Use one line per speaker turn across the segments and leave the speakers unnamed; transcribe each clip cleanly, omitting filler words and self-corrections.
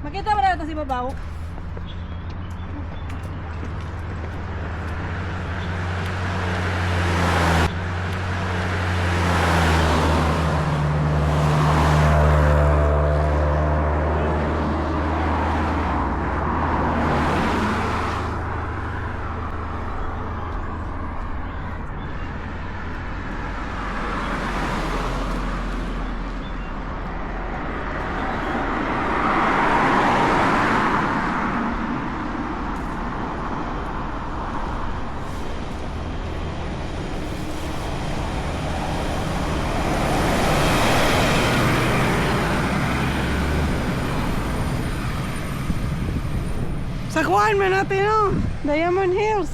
Makita mo na ito si Babaw.
Sakuan man natin, no? Diamond Hills.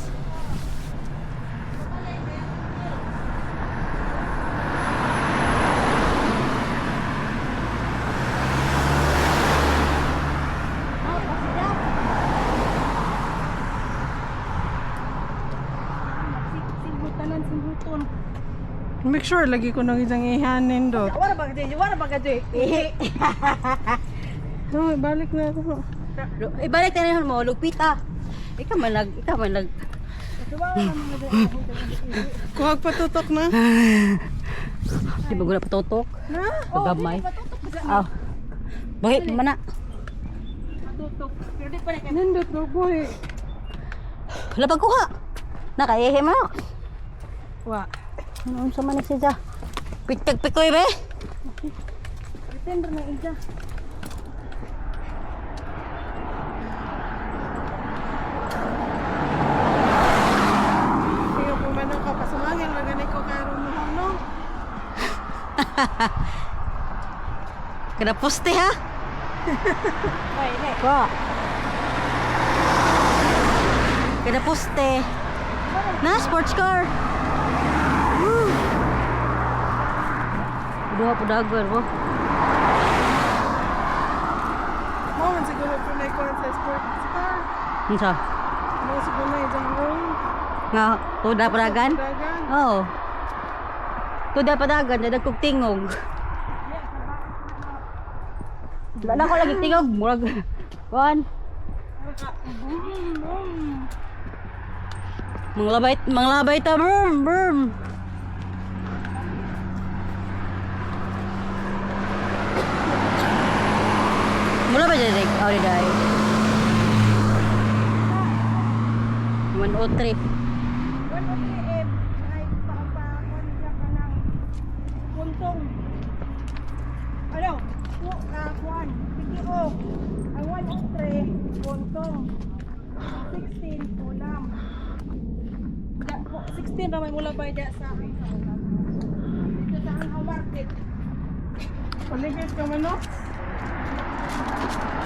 Simbuton.
Make sure lagi ko nang isang ihanin do.
Wala ba kasi?
Oh, balik na ako.
Ibalik na rin mo, lugpit ah. Ikaw man nag.
Kuhag patutok na.
Di ba gula patutok?
Na?
Pagamay. Ah. Bakit mana?
Patutok. Pero di pa na kayo.
Nindot do boy.
Wala pagkuha. Nakaehe mo.
Wa.
Ano sa manis siya? Pitik-pikoy be.
Pretender na ija.
Kaya po man ako pasumangin magani ko karon mo no.
Kada poste ha?
Ay, ne.
Ko. Kada poste. Na sports car. Woo. Duha po dagar mo.
Mo man siguro po na ko sa sports car.
Unsa?
Mo siguro na isang room.
Nga tuda padagan?
Dagan.
Oo. Tuda padagan, dadag kog tingog. Wala ko lagi tingog, murag. Kuan. Manglabay ta, brum, brum. Mula ba dyan, Rick? Oh, diday. 103.
103M ay pakapakon siya ka ng puntong. Ano? Kuan. PTO. Ang 103, puntong. 16, ulam. 16 ramay mula ba dyan sa dito sa Hangaw Market.
Paligid ka man no.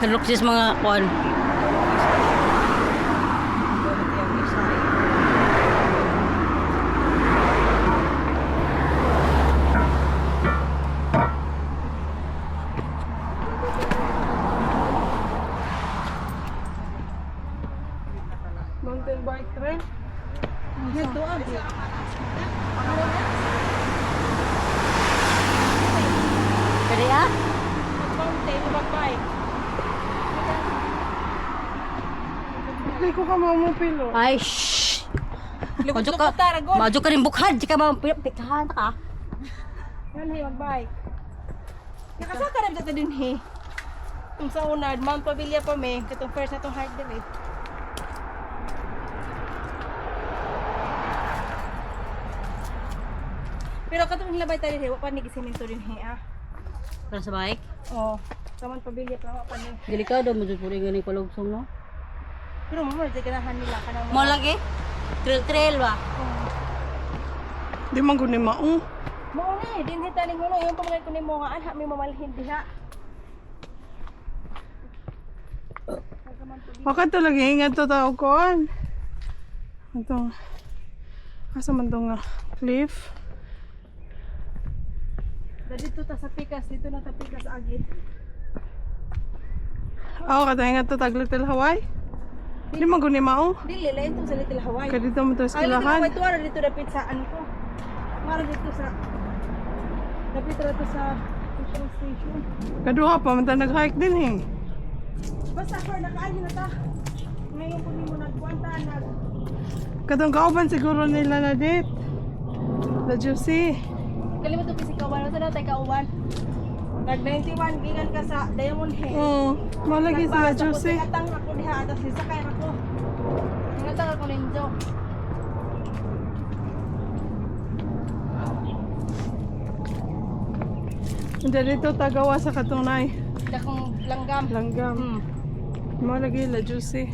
Kaluksis mga kuan.
Mountain bike trail.
Dito abi.
Pwede ah?
Mountain bike.
Hindi ko ka mamupilo.
Ay, shh. Maju ka.
Lukot taragon.
Maju ka rin bukhad. Di ka mapiktahan ka.
Yan hay magbike. Nakasaka rin dito din he. Kung sa unad, Mount Pavilla pa me, katong first na tong hard din eh. Pero katong labay tayo he, wapa ni gisemento din he ah.
Para sa bike.
Oh, sa Mount Pavilla pa wapa ni.
Delikado mo dyan po rin ganun palugsong, no?
Pero mo di ganahan nila kanang
Mo lagi? Trail ba?
Di man guni mao.
Mo ni, din hita ni huno yung pamilya ko ni mo nga anha may mamalhin diha.
Wakat to lagi ingat to tao kon. Ito. Asa man to nga cliff.
Dito ta sa Pikas, dito na ta Pikas agi.
Ako katahingat to tag Little Hawaii. Di man guni mao.
Dili lain tong sa Little Hawaii.
Kadito mo to
Ay, Little
eskwelahan.
Hawaii tuwa dito dapit sa ano ko. Mara dito sa dapit ra to sa Central Station.
Kaduha pa man ta nag-hike din eh.
Basta for nakaano na ta. Ngayon kung mo nagkwanta nag
Katong kauban siguro nila na date. La Juicy.
kalimot to kasi kauban sa tayo kauban. Nag 91 gigan ka sa Diamond Head.
Oo. Malagi sa La Juicy.
Atang ako diha atas sa kay ako. Ngatang ako ninjo.
Dito tagawa sa katunay.
Dakong langgam.
Langgam. Malagi La Juicy.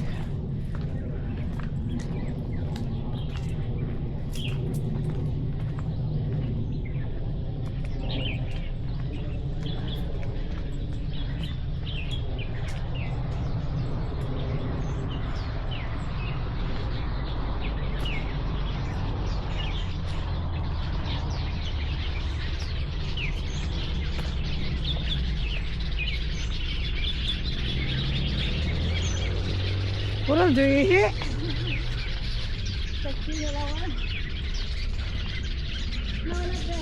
Wala dihi.
Sakti na lawan. Nawala ka.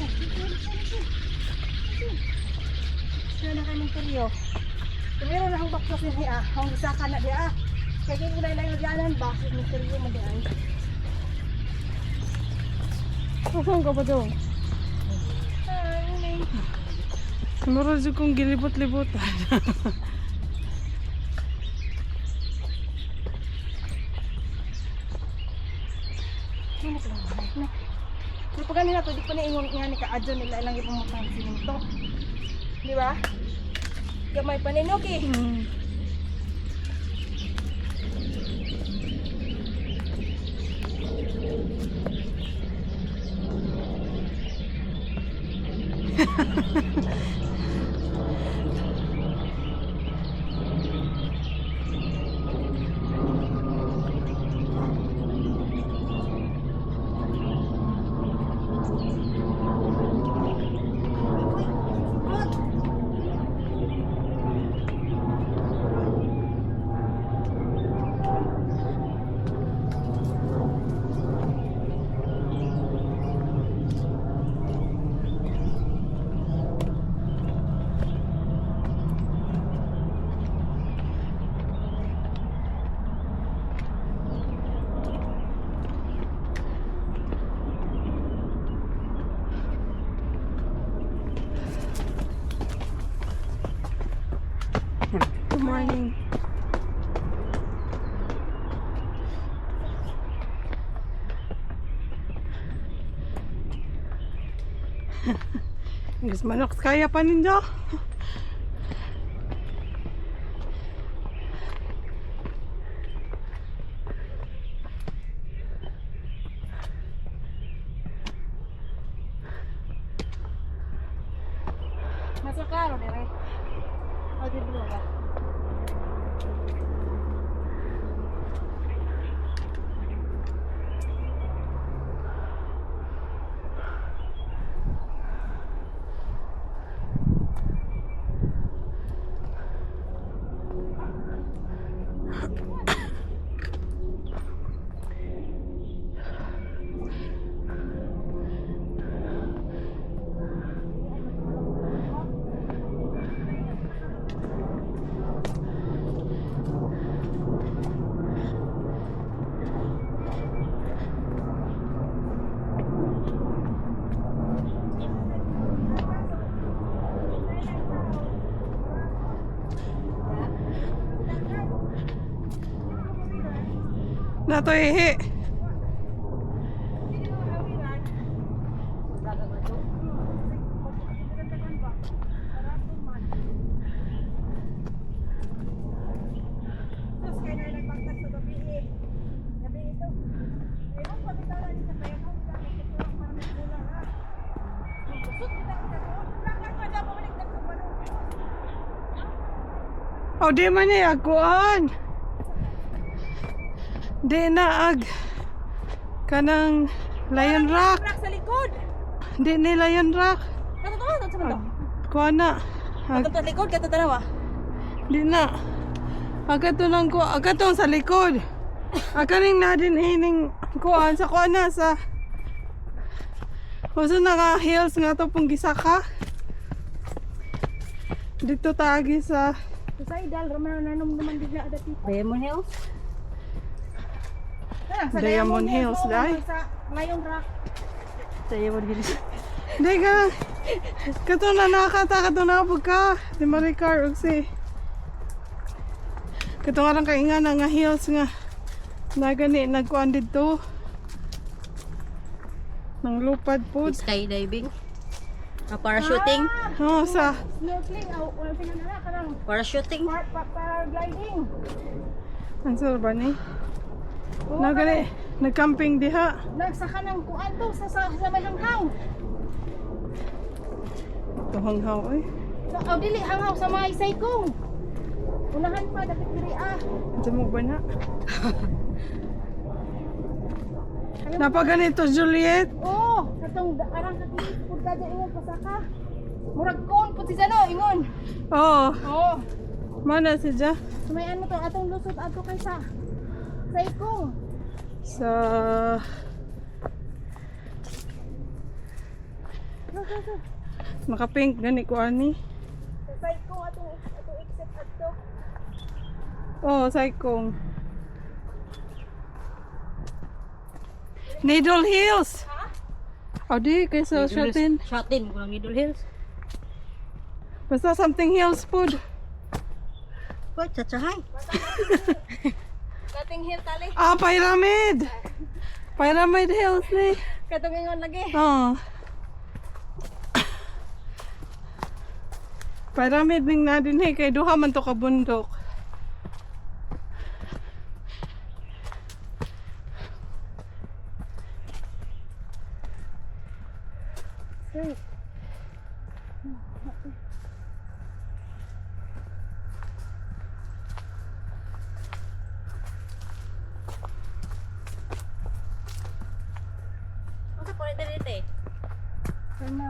Sana kayo mong peryo. Meron na akong baklas ni Hia. Ang isaka na diya. Kaya kaya kulay lang nagyanan. Bakit ng peryo mo diya.
Saan ka pa doon?
Ay,
Mura dyan kong gilibot-libutan.
ano ko lang. Pero pag kanina to, di pa naingon nga ni Kaadjo nila ilang ipamutang sininto. Di ba? Gamay pa ninyo, okay?
Good morning. Gusto manok kaya pa ninyo?
Masuk klaro, dire. O, di ba ba?
Nato ihi. O di man niya kuan. Di na ag kanang Lion Rock.
Rock sa likod.
Di ni Lion Rock.
Ano to? Ano sa mundo?
Kuan na.
Ano to likod? Kata tanawa.
Di na. Agato lang ko, agatong sa likod. Akaning na din ining kuan sa kuan na sa Usa naka heels nga to pong gisaka. Dito tagi sa
Suicidal, nanom naman din na ada tipo.
Diamond Hills.
Sa
Diamond Hills,
oo,
dai.
Sa Lion Rock.
Diamond Hills.
Hindi ka. Kato na nakakata, kato na ka. Di maricar, si. Kato nga lang kainga na nga hills nga. Nagani, nagkuhan dito. Nang lupad po.
Skydiving. Parachuting.
Oo, sa.
Snorkeling, wala tingnan na ka lang.
Parachuting.
Paragliding.
Ang saan ba ni?
Oo,
Nagani, nagcamping diha.
Nagsaka ng kuan to sa may hanghaw.
Ito hanghaw eh.
Sa dili hanghaw sa may saykong. Unahan pa dapat diri ah.
Ito mo ba na? Napaganito, Juliet.
Oh, katong arang katong pud ka ingon pasaka. Murag kon pud si Jano ingon.
Oo.
Oh,
Mana si Ja?
sumayan mo to atong lusot ato kay sa saykong.
Sa... Nakapink gani ko ani.
Sa saykong atong exit ato.
Oo, saykong. Needle Hills. O di, kaysa Shotin.
Shotin. Kulang Middle Hills.
Basta something hills food.
What? Chachahay.
Kating hill tali.
Ah, Pyramid! Pyramid Hills ni.
Katong ingon lagi.
Oo. Pyramid ning na din eh, kay duha man to ka bundok.
Ano po rin dito eh?
Sana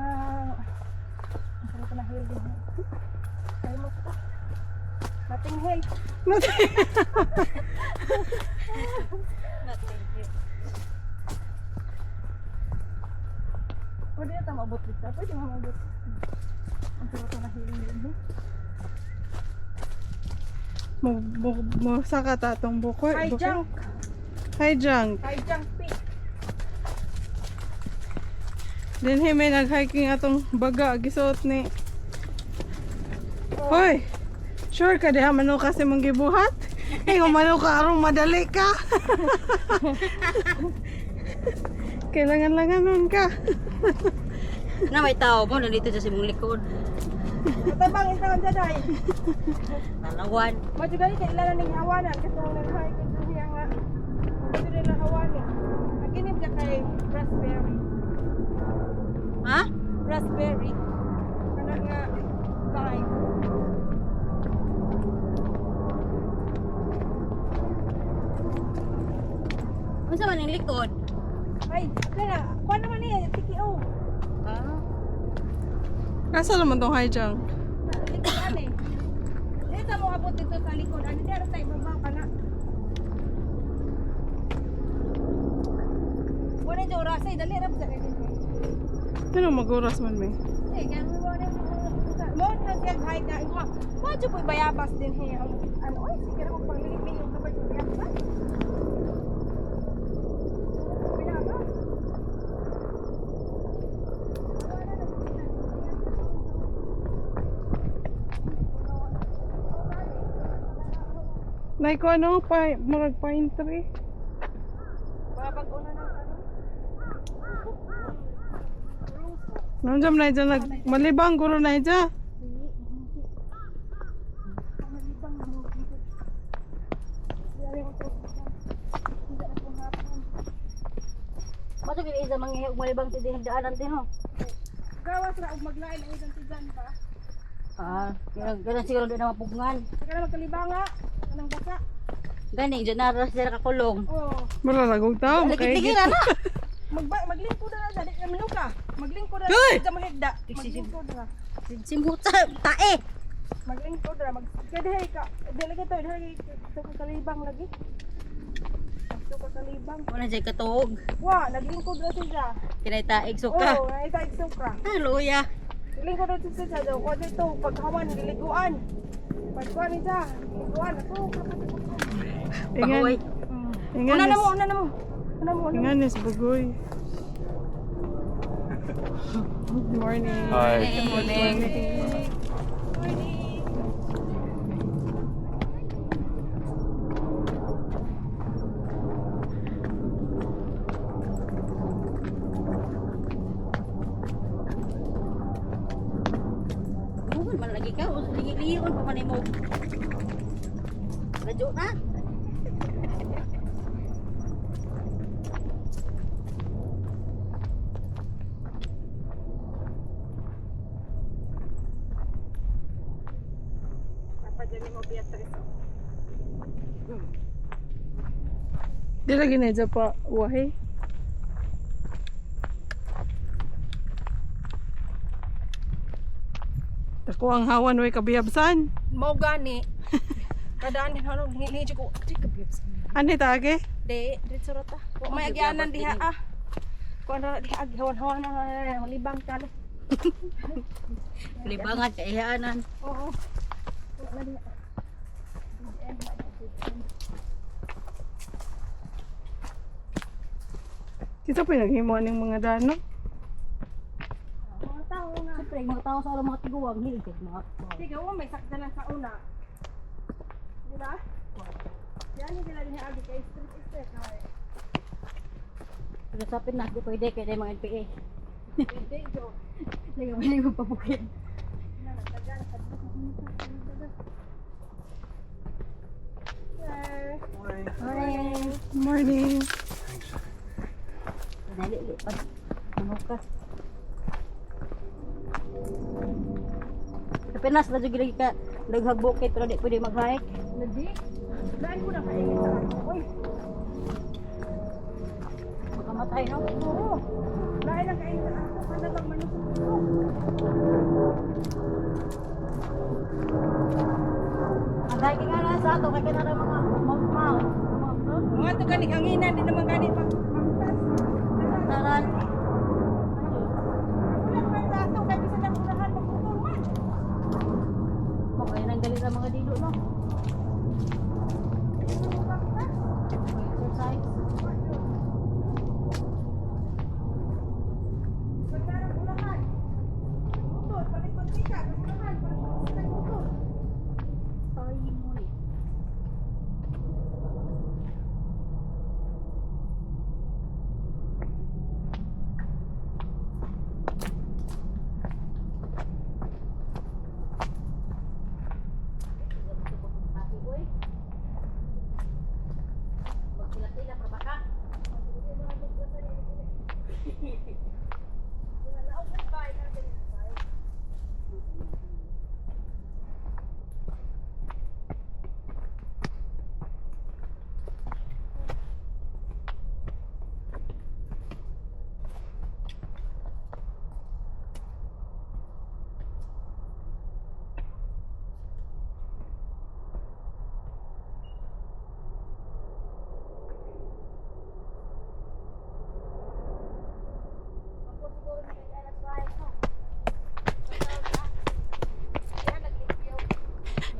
ang sarap na hill din. Ay mo to. Kating hill. Pwede na tayo mabot dito. Pwede mo mabot. Ang sarap na hill din.
Mo saka tatong bukoy.
High jump.
High junk.
High jump peak.
Din may nag-hiking atong baga gisuot ni. Hoy. Sure ka diha mano kasi mong gibuhat? Eh umano ka aron madali ka. Kailangan nun ka.
Na may tao mo nandito sa simong likod.
Matabang intawan dyan ay.
Talawan.
Medyo ganit kay ilan ning hawanan kasi ang nag-hike ito siya nga. Medyo nila hawanan. Naginip ka kay raspberry.
Ha?
Raspberry. Kana nga vibe.
Ano sa man yung likod?
Ay, kaya, kuha naman niya, TKO.
Ah.
Asa naman tong high junk?
Likodan eh. Dito mo abot dito sa likod. Ano di aras tayo babaw ka na. Wala dyan oras eh, dali rap sa rin.
Pero maguras man may.
Eh, kaya mo wala mo na siya hike na. Medyo po'y bayabas din eh. Ano, ay, sige na kung panglilit yung kapag bayabas. Bayabas.
Nay ko ano, marag pine tree.
Babago na ng ano.
Nandiyan na dyan, malibang guro na dyan.
Mato gini isa manghihig malibang ti dinig daanan din ho.
Gawas ra og maglain ang isang tigan ba.
Ah, ganun siguro din na mapugngan.
Saka na magkalibanga kanang basa.
Gani dyan naras dyan kakulong.
Oh,
Maralagog tao,
Lagi-ligi na na.
maglingkod na dali na minuka. Maglingkod na
Hoy!
sa mahigda. Maglingkod na.
Simhut sa tae.
Maglingkod na kaya ka. Dili ka to, dili ka kalibang lagi. Ito ka kalibang.
Wala dyan katuog.
Wa, naglingkod na siya.
Kinay taig suka.
Oh, naita igso ka.
Hallelujah.
Piling ko dito sa daw ko dito pagkawan diliguan. Pagkuan ni siya. Diliguan ako.
Ingan. Ingan.
Una na mo, una na mo. Una mo.
Ingan is bagoy. Good morning.
Hi.
Good morning.
Bukan man lagi ka, lihi-lihion pa man mo. Radyo na.
Papa dyan mo Beatrice.
Di lagi na dyan pa wahe. Ako ang hawan way kabiyabsan.
Mau gani. Kadaan din ano hingi ko. Tika bibs.
Ani tage?
De, dito rota. Wa may agyanan diha ah. Kuan ra diha ag hawan-hawan na libang talo.
Libangan kaihaanan.
Oo. Wala diha.
Kita pinaghimo ning mga dano.
Mga tao na.
Siyempre, mga tao sa mga tiguwang, hindi mga
Sige, wa may sakta lang sa una. Di ba? Yan hindi nila diha ag kay street na.
Pagkasapin na, di pwede kaya mga NPA.
Hindi jo.
Hindi ka pwede magpapukit.
Na nagtagan sa
Morning.
Morning.
Dali, lipat. Manukas. Kapinas na lagi ka naghagbukit pero di pwede mag-hike.
Lagi. Dahil ko na kaingin sa ako. Uy.
Makamatay, no?
Oo. Dahil lang kaingin sa ako. Kanda lang manusok ko.
Ang dahil ka nga sa ato, kaya kinara mga mount-mount.
Mga to gani hanginan din naman gani pa.
Taran.
Wala naman sa ato kay bisan ang ulahan magputol man.
Kaya nang galit ang mga dilo, no? Exercise.
Pagdarang ulahan. Putol, palit magkita, ulahan, palit putol.
Ay, mo eh. Magtila-tila, prabaka.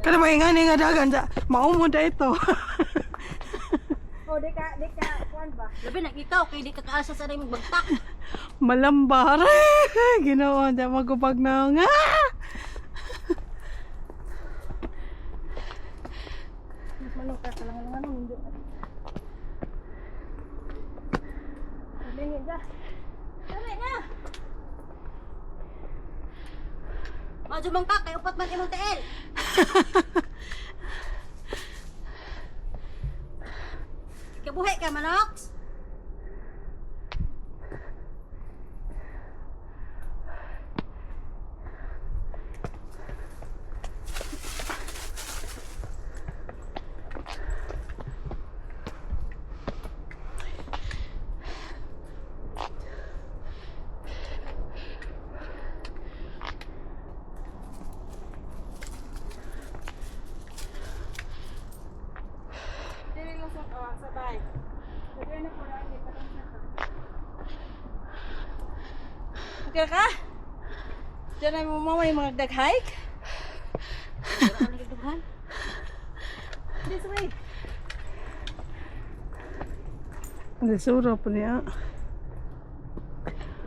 Kada ba ingani nga dagan sa maumod na ito.
Oh, di ka, kuan ba?
Labi na ikaw, kaya di ka kaasa sa rin magbagtak.
Malambar. Ginawa dyan magupag na nga.
Mas manok ka lang ano mundo. Dili ja. Dali na.
Maju mangkak, kaya upat man imong tiil. Kabuhi ka, Manox.
Dili lang sa sabay. Dili na ko ra ni patong sa. Okay ka? Diyan na mo mama yung mga nag-hike.
Wala ka nagdughan.
This way.
Ang sura po niya.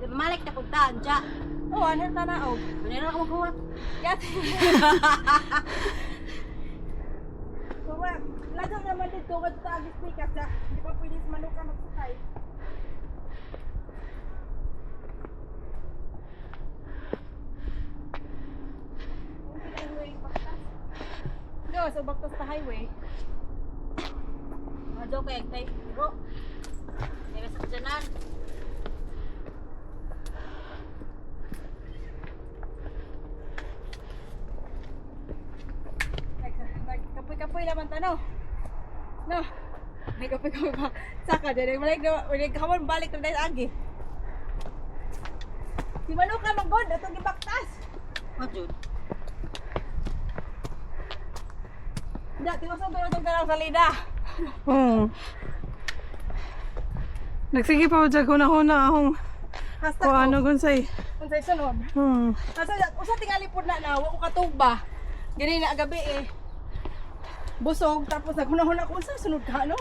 Malik na puntaan, Cha.
Oh, ano yung tanaog?
Manira ka maghuwat.
Gat. Kuwa, lagaw naman dito ka sa agis pikas ha. Hindi pa pwede sa manuka magsakay. Highway, baktas. No, so baktas sa highway.
Madyo kay tay, bro. Dere sa janan.
Kapoy-kapoy naman tano. No. May kapoy-kapoy pa. Saka dyan. Balik hamon balik na dahil agi. Si Manuka manggod. Atong gibaktas.
Madyo.
Hindi, tiwasong pero itong karang salida.
Oo. Nagsige pa dyan ko na akong
Hasta
kung
ko.
ano kung say.
Kung sa'y sunod. Asa, usa tingali po na na. Wako katugba. Ganyan na agabi eh. Busog. Tapos naghuna-huna ko. Saan sunod ka ano?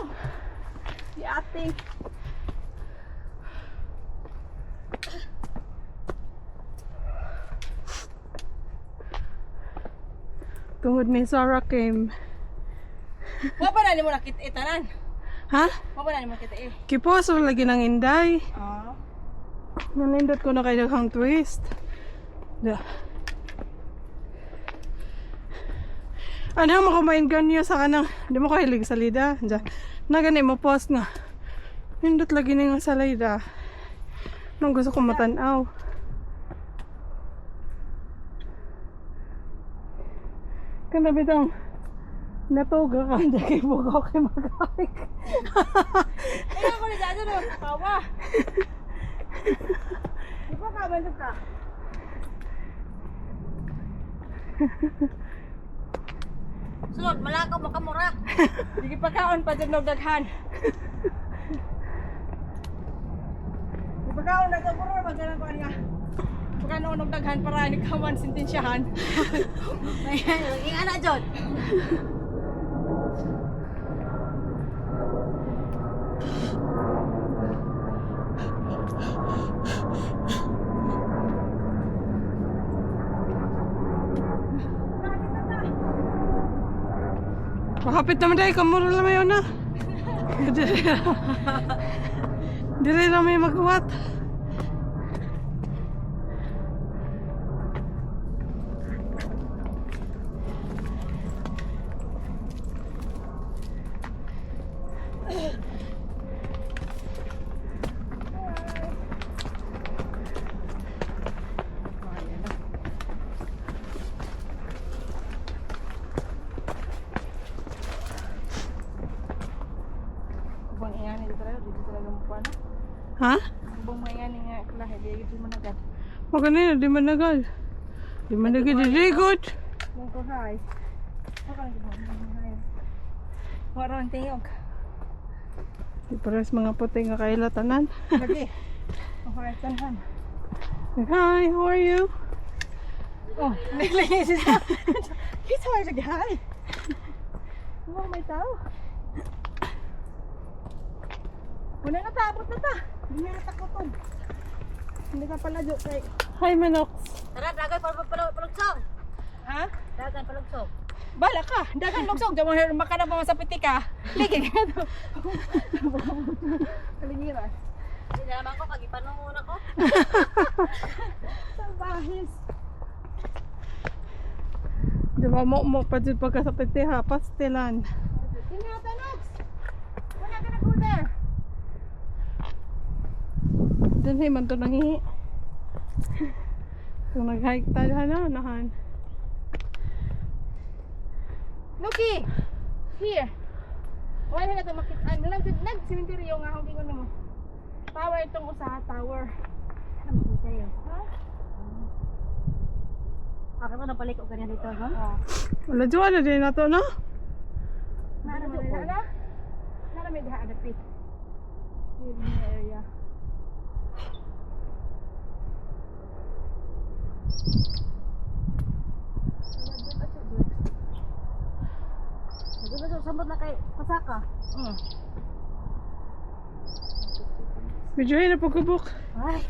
Si ate.
Tungod ni Sarah Kim.
Wa pa na ni mo nakita itanan.
Ha?
Wa pa na ni mo nakita eh.
Kiposo lagi ng inday.
Ah.
Nanindot ko na kay daghang twist. Da. Ano mo kumain ganyo sa kanang, di mo kahilig sa lida. Diyan. Na gani mo post nga. Nindot lagi na yung sa lida. Nung gusto ko matanaw. Kana bitang natuga ka dyan kay bukaw kay mag-hike.
Ay, ako na dyan na. Kawa. Di ba kaman ka?
Sunod, malakaw makamura.
Sige pagkaon pa dyan daghan. Di pagkaon na ito puro magkaroon ko niya. Pagkaon og daghan para ni kawan sintensyahan.
Ayan, laging anak, John.
Makapit naman dahil kamura lang yun na. Dili na may maghuwat.
Bang iyan dito talaga mo pa na.
Ha?
Bang iyan nga lahi di mo nagad.
Maganda di man nagal. Di man nagal di good.
Mo ko hay. Ako lang gibon. Waron tiyog.
Di pares mga puti nga kailatanan.
Lagi. Okay, tanhan.
Hi, how are you?
Oh, naglagay siya. Kita mo lagi hay. Mo may tao. Wala na tabot na ta. Hindi na takoton. Hindi ka pala jo kay.
Hi, Manox.
Tara, dagay palugsong.
Ha?
Dagan palugsong.
Bala ka. Dagan lugsog. Diyan mo makana pa sa pitika. Ligi ka to. Kalingiran.
Hindi na naman ko, kagipanungon ako.
Sa bahis.
Di ba mo pa dyan pagka sa piti ha, pastilan.
Ingatan, Nox. Wala ka na go there.
Dali man to nangihi. Kung nag-hike tayo na, nahan.
Nuki! Here. Wala na ito makita. Nag-cementerio nga akong gingon mo. Tower itong usaha, tower.
Ano makita yun?
Ha?
Ako na napalik ko ganyan dito, no?
Oo.
Wala dyan na din na to, no?
Naramay na. Naramay na adapit. Here in the area.
Naguna sa sambot na kay pasaka.
Videohin na pagkabuk.
Ay,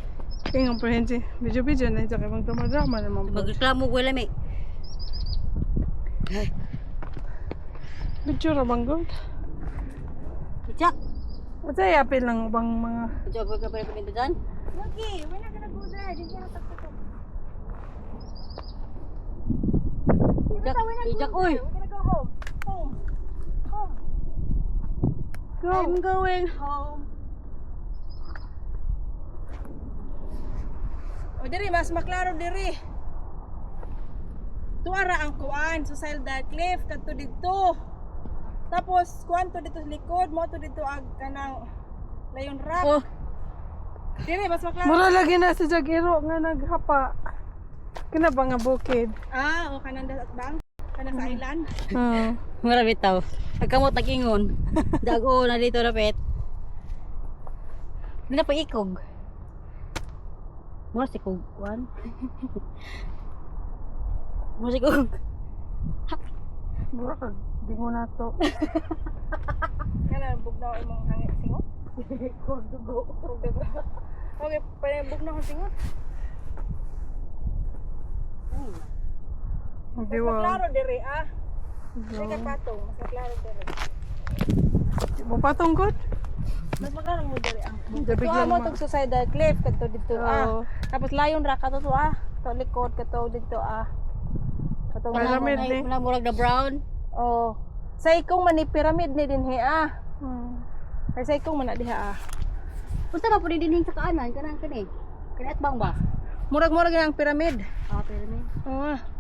Ingong prehensi. Video na siya kay mga drama naman po.
magreklamo ko lami.
Video ra bang good?
Ichak.
At ay apil lang bang mga
Ichak ko ka pa rin dyan.
Okay, we're not gonna go there. Di siya natakot.
Ichak, ichak, uy.
We're gonna go home. Home. Home.
go.
I'm going home. O diri, mas maklaro diri. Tuara ang kuan, Suicide Cliff, kadto dito. Tapos kuan to dito sa likod, mo to dito ag kanang Lion Rock.
Oh,
Diri, mas maklaro.
Mura lagi na sa Jagiro nga naghapa. Kina ba nga bukid?
O kanan at bang? Kanan sa island.
marami tao. Nagkamot nag-ingon. Dago na dito na pet. Hindi na pa ikog. Mura si kog, kuan. Mura si kog.
Mura ka. Di mo na to.
Kanan bugnaw imong hangit singot.
Kog dugo.
Okay, pa bugnaw ang singot.
Hindi
Mas
wa.
maklaro diri Diri ka patong, mas maklaro diri.
Mo patungkot?
Mas maklaro mo diri
Dabig
Tuwa
lang
mo
ma.
tong Suicide Cliff kadto dito
Oo.
Tapos Lion Rock kadto to to likod kadto dito Katong
Pyramid ni.
Wala murag na brown.
Oh. Sa ikong man ni pyramid ni dinhi
Hmm.
Ay sa ikong man na diha
Punta ba po din sa kaanan, kanang kani. Kani at bang ba?
Murag-murag ang pyramid.
Pero ni.
Oo.